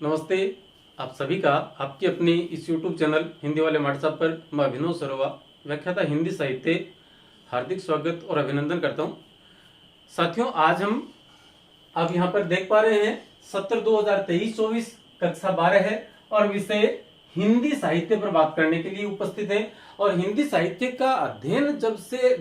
नमस्ते। आप सभी का आपके अपने इस YouTube चैनल हिंदी वाले व्हाट्सएप पर मैं अभिनव सरोवा व्याख्याता हिंदी साहित्य हार्दिक स्वागत और अभिनंदन करता हूं। साथियों, आज हम अब यहाँ पर देख पा रहे हैं सत्र 2023-24 कक्षा 12 है और विषय हिंदी साहित्य पर बात करने के लिए उपस्थित है। और हिंदी साहित्य का अध्ययन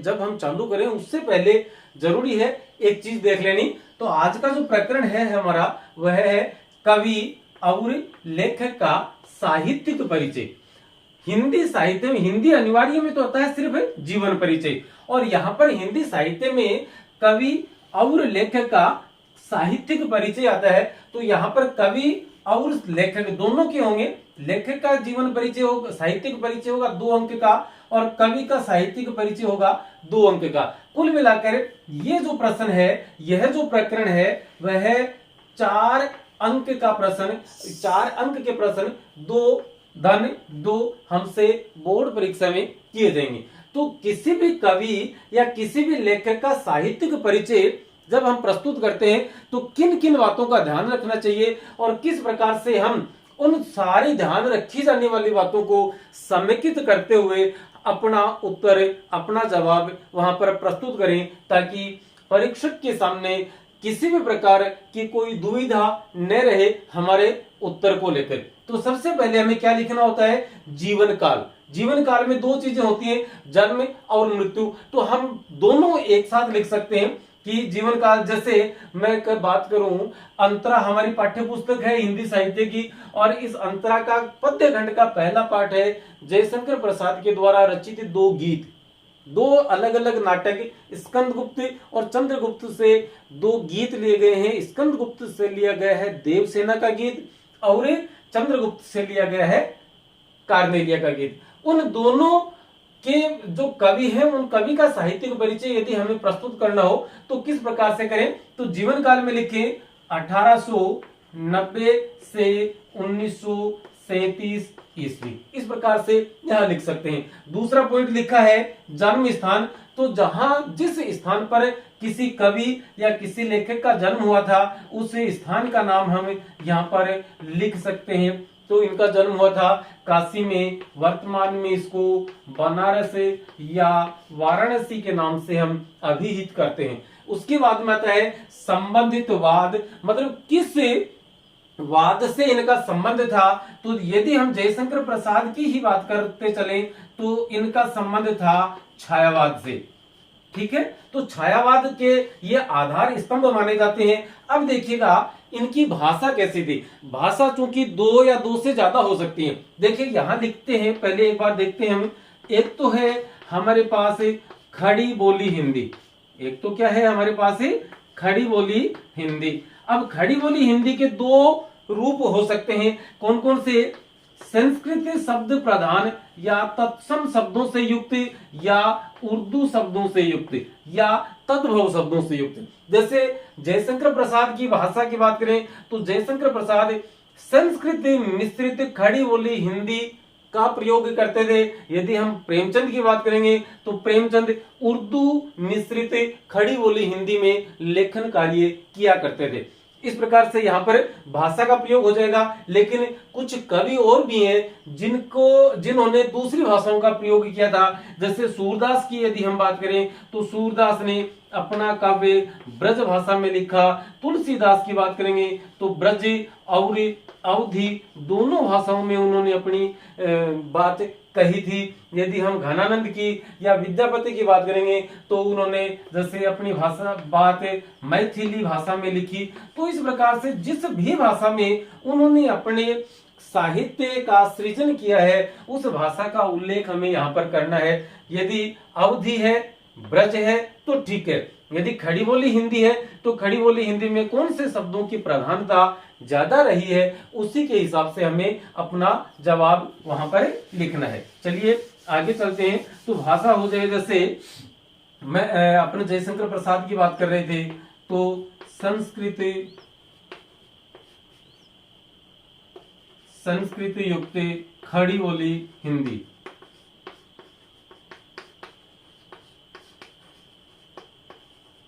जब हम चालू करें उससे पहले जरूरी है एक चीज देख लेनी। तो आज का जो प्रकरण है हमारा वह है कवि और लेखक का साहित्यिक परिचय। हिंदी साहित्य में हिंदी अनिवार्य में तो होता है सिर्फ जीवन परिचय, और यहाँ पर हिंदी साहित्य में कवि और लेखक का साहित्यिक परिचय आता है। तो यहाँ पर कवि और लेखक दोनों के होंगे। लेखक का जीवन परिचय होगा, साहित्यिक परिचय होगा 2 अंक का, और कवि का साहित्यिक परिचय होगा 2 अंक का। कुल मिलाकर ये जो प्रश्न है, यह जो प्रकरण है वह 4 अंक का प्रश्न, 4 अंक के प्रश्न 2 हमसे बोर्ड परीक्षा में किए जाएंगे। तो किसी भी कवि या किसी भी लेखक का साहित्यिक परिचय जब हम प्रस्तुत करते हैं तो किन किन बातों का ध्यान रखना चाहिए और किस प्रकार से हम उन सारी ध्यान रखी जाने वाली बातों को समेकित करते हुए अपना उत्तर, अपना जवाब वहां पर प्रस्तुत करें, ताकि परीक्षक के सामने किसी भी प्रकार की कोई दुविधा न रहे हमारे उत्तर को लेकर। तो सबसे पहले हमें क्या लिखना होता है? जीवन काल। जीवन काल में 2 चीजें होती हैं, जन्म और मृत्यु। तो हम दोनों एक साथ लिख सकते हैं कि जीवन काल, जैसे मैं बात करूं, अंतरा हमारी पाठ्य पुस्तक है हिंदी साहित्य की, और इस अंतरा का पद्य खंड का पहला पाठ है जयशंकर प्रसाद के द्वारा रचित 2 गीत। 2 अलग अलग नाटक, स्कंदगुप्त और चंद्रगुप्त से 2 गीत लिए गए हैं। स्कंदगुप्त से लिया गया है देवसेना का गीत और चंद्रगुप्त से लिया गया है कार्नेलिया का गीत। उन दोनों के जो कवि हैं, उन कवि का साहित्यिक परिचय यदि हमें प्रस्तुत करना हो तो किस प्रकार से करें? तो जीवन काल में लिखें 1890 से 1937 ईस्वी, इस प्रकार से यहां लिख सकते हैं। दूसरा पॉइंट लिखा है जन्म स्थान। तो जहां जिस स्थान पर किसी कवि या किसी लेखक का जन्म हुआ था उस स्थान का नाम हम यहां पर लिख सकते हैं। तो इनका जन्म हुआ था काशी में, वर्तमान में इसको बनारस या वाराणसी के नाम से हम अभिहित करते हैं। उसके बाद में आता है संबंधित वाद, मतलब किस वाद से इनका संबंध था। तो यदि हम जयशंकर प्रसाद की ही बात करते चले तो इनका संबंध था छायावाद से। ठीक है, तो छायावाद के ये आधार स्तंभ माने जाते हैं। अब देखिएगा इनकी भाषा कैसी थी। भाषा चूंकि 2 या 2 से ज्यादा हो सकती है। देखिए यहां लिखते हैं, पहले एक बार देखते हैं हम। एक तो है हमारे पास खड़ी बोली हिंदी, एक तो क्या है हमारे पास खड़ी बोली हिंदी। अब खड़ी बोली हिंदी के 2 रूप हो सकते हैं। कौन कौन से? संस्कृत शब्द प्रधान या तत्सम शब्दों से युक्त, या उर्दू शब्दों से युक्त, या तद्भव शब्दों से युक्त। जैसे जयशंकर प्रसाद की भाषा की बात करें तो जयशंकर प्रसाद संस्कृत मिश्रित खड़ी बोली हिंदी का प्रयोग करते थे। यदि हम प्रेमचंद की बात करेंगे तो प्रेमचंद उर्दू मिश्रित खड़ी बोली हिंदी में लेखन कार्य किया करते थे। इस प्रकार से यहाँ पर भाषा का प्रयोग हो जाएगा। लेकिन कुछ कवि और भी हैं जिन्होंने दूसरी भाषाओं का प्रयोग किया था। जैसे सूरदास की यदि हम बात करें तो सूरदास ने अपना काव्य ब्रज भाषा में लिखा। तुलसीदास की बात करेंगे तो ब्रज और अवधी दोनों भाषाओं में उन्होंने अपनी बात कही थी। यदि हम घनानंद की या विद्यापति की बात करेंगे तो उन्होंने जैसे अपनी बात मैथिली भाषा में लिखी। तो इस प्रकार से जिस भी भाषा में उन्होंने अपने साहित्य का सृजन किया है उस भाषा का उल्लेख हमें यहाँ पर करना है। यदि अवधी है, ब्रज है तो ठीक है। यदि खड़ी बोली हिंदी है तो खड़ी बोली हिंदी में कौन से शब्दों की प्रधानता ज्यादा रही है उसी के हिसाब से हमें अपना जवाब वहां पर लिखना है। चलिए आगे चलते हैं। तो भाषा हो जाए, जैसे मैं अपने जयशंकर प्रसाद की बात कर रहे थे तो संस्कृत युक्त खड़ी बोली हिंदी।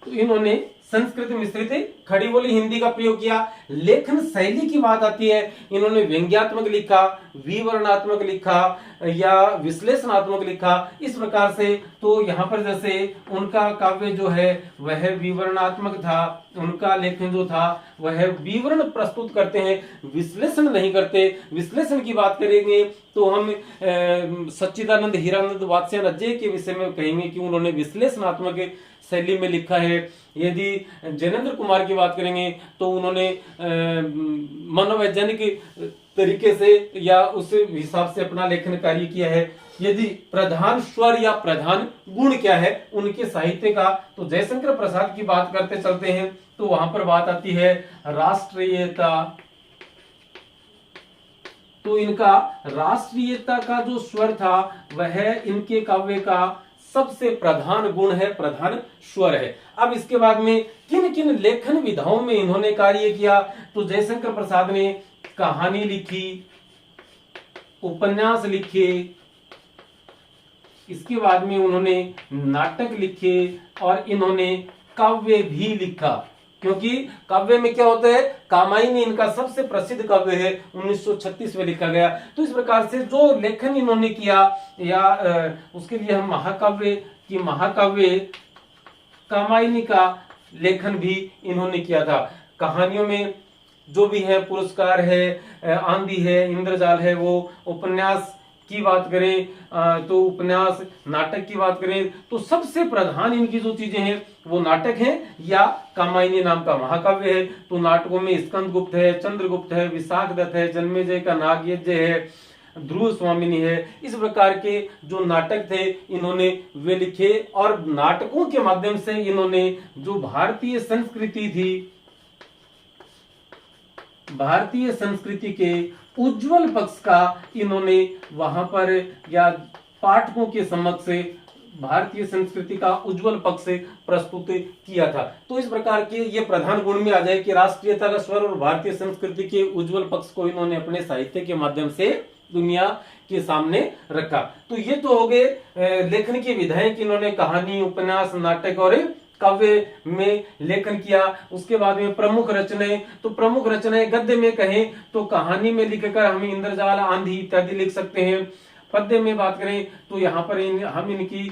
तो इन्होंने संस्कृत मिश्रित खड़ी बोली हिंदी का प्रयोग किया। लेखन शैली की बात आती है, इन्होंने व्यंग्यात्मक लिखा, विवरणात्मक लिखा या विश्लेषणात्मक लिखा, इस प्रकार से। तो यहाँ पर जैसे उनका काव्य जो है वह विवरणात्मक था, उनका लेखन जो था वह विवरण प्रस्तुत करते हैं, विश्लेषण नहीं करते। विश्लेषण की बात करेंगे तो हम सच्चिदानंद हीरानंद वात्स्यायन के विषय में कहेंगे कि उन्होंने विश्लेषणात्मक शैली में लिखा है। यदि जैनेन्द्र कुमार की बात करेंगे तो उन्होंने मनोवैज्ञानिक तरीके से या उस हिसाब से अपना लेखन कार्य किया है। यदि प्रधान स्वर या प्रधान गुण क्या है उनके साहित्य का, तो जयशंकर प्रसाद की बात करते चलते हैं तो वहां पर बात आती है राष्ट्रीयता। तो इनका राष्ट्रीयता का जो स्वर था वह इनके काव्य का सबसे प्रधान गुण है, प्रधान स्वर है। अब इसके बाद में किन किन लेखन विधाओं में इन्होंने कार्य किया, तो जयशंकर प्रसाद ने कहानी लिखी, उपन्यास लिखे, इसके बाद में उन्होंने नाटक लिखे और इन्होंने काव्य भी लिखा। क्योंकि काव्य में क्या होता है, कामायनी इनका सबसे प्रसिद्ध काव्य है, 1936 में लिखा गया। तो इस प्रकार से जो लेखन इन्होंने किया या उसके लिए हम महाकाव्य कामायनी का लेखन भी इन्होंने किया था। कहानियों में जो भी है, पुरस्कार है, आंधी है, इंद्रजाल है, वो उपन्यास की बात करें तो उपन्यास, नाटक की बात करें तो सबसे प्रधान इनकी जो चीजें हैं वो नाटक हैं या कामायनी नाम का महाकाव्य है। तो नाटकों में स्कंदगुप्त है, चंद्रगुप्त है, विशाखदत्त है, जन्मेजय का नागयज्ञ है, ध्रुव स्वामिनी है। इस प्रकार के जो नाटक थे इन्होंने वे लिखे और नाटकों के माध्यम से इन्होंने जो भारतीय संस्कृति थी, भारतीय संस्कृति के उज्जवल पक्ष का इन्होंने वहां पर या पाठकों के समक्ष भारतीय संस्कृति का उज्जवल पक्ष प्रस्तुत किया था। तो इस प्रकार के ये प्रधान गुण में आ जाए कि राष्ट्रीयता का स्वर और भारतीय संस्कृति के उज्जवल पक्ष को इन्होंने अपने साहित्य के माध्यम से दुनिया के सामने रखा। तो ये तो हो गए लेखन की विधाएं कि इन्होंने कहानी, उपन्यास, नाटक और काव्य में लेखन किया। उसके बाद में प्रमुख रचनाएं, तो प्रमुख रचनाएं गद्य में कहें तो कहानी में लिखकर हम इंद्रजाल, आंधी इत्यादि लिख सकते हैं। पद्य में बात करें तो यहाँ पर हम इनकी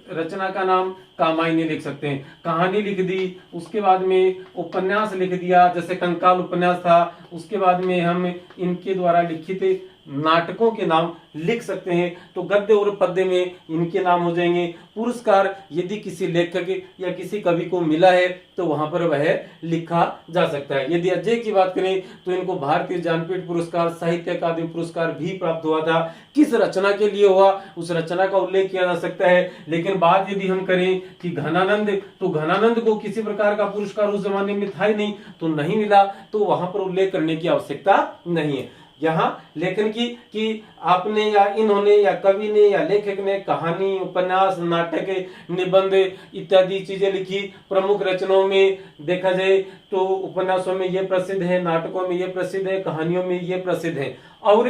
रचना का नाम कामायनी लिख सकते हैं। कहानी लिख दी, उसके बाद में उपन्यास लिख दिया, जैसे कंकाल उपन्यास था। उसके बाद में हम इनके द्वारा लिखित नाटकों के नाम लिख सकते हैं। तो गद्य और पद्य में इनके नाम हो जाएंगे। पुरस्कार यदि किसी लेखक या किसी कवि को मिला है तो वहां पर वह लिखा जा सकता है। यदि अजय की बात करें तो इनको भारतीय ज्ञानपीठ पुरस्कार, साहित्य अकादमी पुरस्कार भी प्राप्त हुआ था। किस रचना के लिए हुआ उस रचना का उल्लेख किया जा सकता है। लेकिन बात यदि हम करें कि घनानंद, तो घनानंद को किसी प्रकार का पुरस्कार उस जमाने में था ही नहीं, तो नहीं मिला, तो वहां पर उल्लेख करने की आवश्यकता नहीं है। यहाँ लेखन की कि आपने या इन्होंने या कवि ने या लेखक ने कहानी, उपन्यास, नाटक, निबंध इत्यादि चीजें लिखी। प्रमुख रचनाओं में देखा जाए तो उपन्यासों में ये प्रसिद्ध है, नाटकों में ये प्रसिद्ध है, कहानियों में ये प्रसिद्ध है। और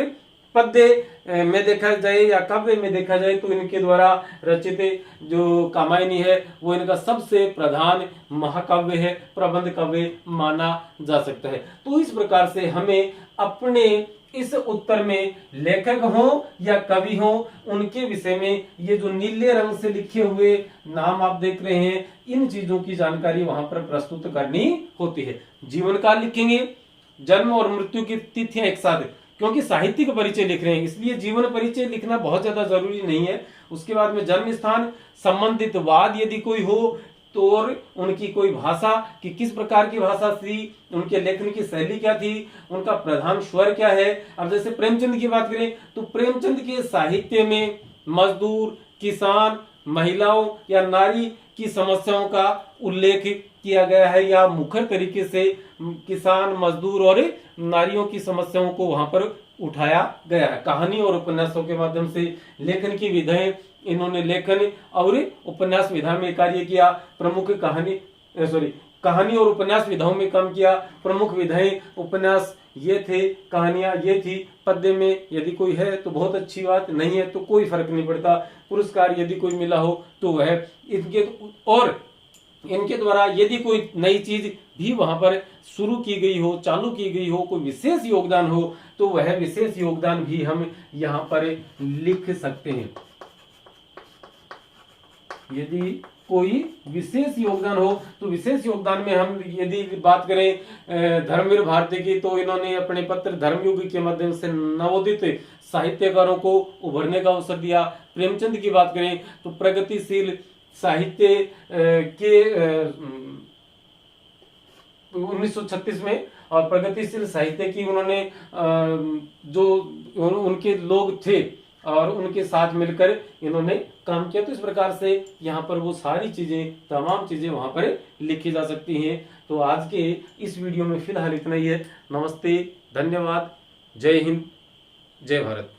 पद्य में देखा जाए या काव्य में देखा जाए तो इनके द्वारा रचित जो कामायनी है वो इनका सबसे प्रधान महाकाव्य है, प्रबंध काव्य माना जा सकता है। तो इस प्रकार से हमें अपने इस उत्तर में लेखक हो या कवि हो उनके विषय में ये जो नीले रंग से लिखे हुए नाम आप देख रहे हैं, इन चीजों की जानकारी वहां पर प्रस्तुत करनी होती है। जीवन काल लिखेंगे, जन्म और मृत्यु की तिथियां एक साथ, क्योंकि साहित्यिक परिचय लिख रहे हैं इसलिए जीवन परिचय लिखना बहुत ज्यादा जरूरी नहीं है। उसके बाद में जन्म स्थान, संबंधित वाद यदि कोई हो तो, और उनकी कोई भाषा कि किस प्रकार की भाषा थी, उनके लेखन की शैली क्या थी, उनका प्रधान स्वर क्या है। अब जैसे प्रेमचंद की बात करें तो प्रेमचंद के साहित्य में मजदूर, किसान, महिलाओं या नारी की समस्याओं का उल्लेख किया गया है या मुखर तरीके से किसान, मजदूर और नारियों की समस्याओं को वहां पर उठाया गया है। कहानी और उपन्यासों के माध्यम से लेखन की विधाएं इन्होंने लेखन और उपन्यास विधा में कार्य किया। प्रमुख कहानी और उपन्यास विधाओं में काम किया। प्रमुख विधाएं उपन्यास ये थे, कहानियां ये थी। पद्य में यदि कोई है तो बहुत अच्छी बात, नहीं है तो कोई फर्क नहीं पड़ता। पुरस्कार यदि कोई मिला हो तो वह इनके, और इनके द्वारा यदि कोई नई चीज भी वहां पर शुरू की गई हो, चालू की गई हो, कोई विशेष योगदान हो, तो वह विशेष योगदान भी हम यहाँ पर लिख सकते हैं। यदि कोई विशेष योगदान हो तो विशेष योगदान में हम यदि बात करें धर्मवीर भारती की, तो इन्होंने अपने पत्र धर्मयुग के माध्यम से नवोदित साहित्यकारों को उभरने का अवसर दिया। प्रेमचंद की बात करें तो प्रगतिशील साहित्य के 1936 में और प्रगतिशील साहित्य की उन्होंने जो उनके लोग थे और उनके साथ मिलकर इन्होंने काम किया। तो इस प्रकार से यहाँ पर वो सारी चीजें, तमाम चीजें वहां पर लिखी जा सकती हैं। तो आज के इस वीडियो में फिलहाल इतना ही है। नमस्ते, धन्यवाद, जय हिंद, जय भारत।